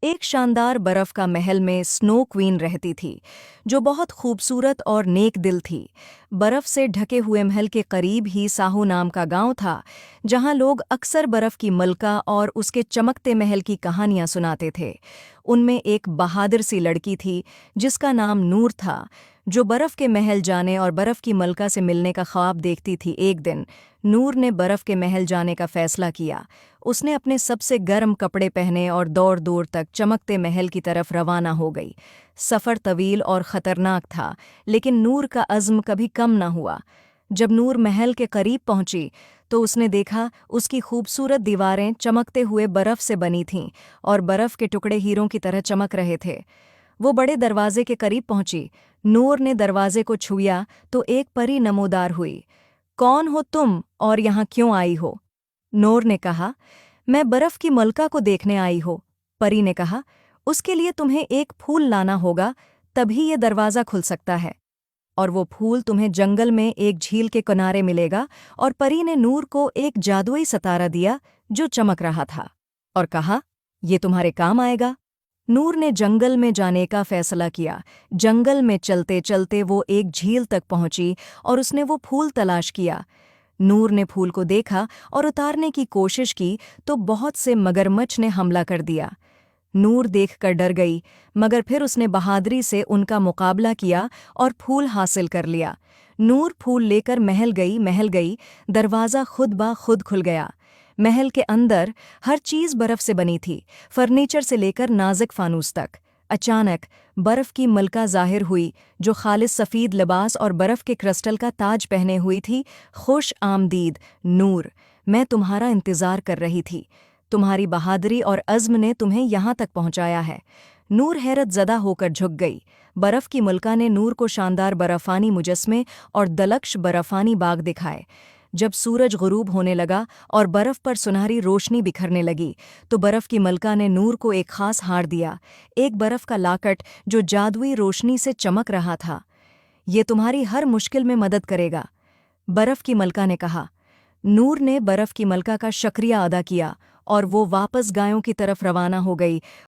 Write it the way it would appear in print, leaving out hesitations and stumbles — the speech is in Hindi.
एक शानदार बर्फ का महल में स्नो क्वीन रहती थी, जो बहुत खूबसूरत और नेक दिल थी। बर्फ से ढके हुए महल के करीब ही साहू नाम का गांव था, जहां लोग अक्सर बर्फ की मलका और उसके चमकते महल की कहानियां सुनाते थे। उनमें एक बहादुर सी लड़की थी, जिसका नाम नूर था, जो बर्फ के महल जाने और बर्फ की मलका से मिलने का ख्वाब देखती थी। एक दिन नूर ने बर्फ के महल जाने का फैसला किया। उसने अपने सबसे गर्म कपड़े पहने और दौड़ दूर तक चमकते महल की तरफ रवाना हो गई। सफ़र तवील और ख़तरनाक था, लेकिन नूर का अज़्म कभी कम न हुआ। जब नूर महल के करीब पहुंची, तो उसने देखा उसकी खूबसूरत दीवारें चमकते हुए बर्फ से बनी थीं और बर्फ के टुकड़े हीरों की तरह चमक रहे थे। वो बड़े दरवाजे के करीब पहुंची। नूर ने दरवाजे को छुआ तो एक परी नमोदार हुई। कौन हो तुम और यहाँ क्यों आई हो? नूर ने कहा, मैं बर्फ की मलका को देखने आई हो। परी ने कहा, उसके लिए तुम्हें एक फूल लाना होगा, तभी ये दरवाज़ा खुल सकता है। और वो फूल तुम्हें जंगल में एक झील के किनारे मिलेगा। और परी ने नूर को एक जादुई सितारा दिया, जो चमक रहा था, और कहा, ये तुम्हारे काम आएगा। नूर ने जंगल में जाने का फैसला किया। जंगल में चलते चलते वो एक झील तक पहुंची और उसने वो फूल तलाश किया। नूर ने फूल को देखा और उतारने की कोशिश की, तो बहुत से मगरमच्छ ने हमला कर दिया। नूर देखकर डर गई, मगर फिर उसने बहादुरी से उनका मुकाबला किया और फूल हासिल कर लिया। नूर फूल लेकर महल गई। दरवाज़ा खुद ब खुद खुल गया। महल के अंदर हर चीज़ बर्फ से बनी थी, फर्नीचर से लेकर नाजुक फानूस तक। अचानक बर्फ की मलका जाहिर हुई, जो खालिस सफ़ेद लिबास और बर्फ के क्रिस्टल का ताज पहने हुई थी। खुश आमदीद नूर, मैं तुम्हारा इंतज़ार कर रही थी। तुम्हारी बहादुरी और अज़्म ने तुम्हें यहाँ तक पहुँचाया है। नूर हैरत ज़दा होकर झुक गई। बर्फ की मलका ने नूर को शानदार बर्फ़ानी मुजस्मे और दलक्ष बर्फ़ानी बाग दिखाए। जब सूरज गुरूब होने लगा और बर्फ पर सुनहरी रोशनी बिखरने लगी, तो बर्फ की मलका ने नूर को एक खास हार दिया, एक बर्फ का लाकट जो जादुई रोशनी से चमक रहा था। ये तुम्हारी हर मुश्किल में मदद करेगा, बर्फ की मलका ने कहा। नूर ने बर्फ की मलका का शुक्रिया अदा किया और वो वापस गायों की तरफ रवाना हो गई।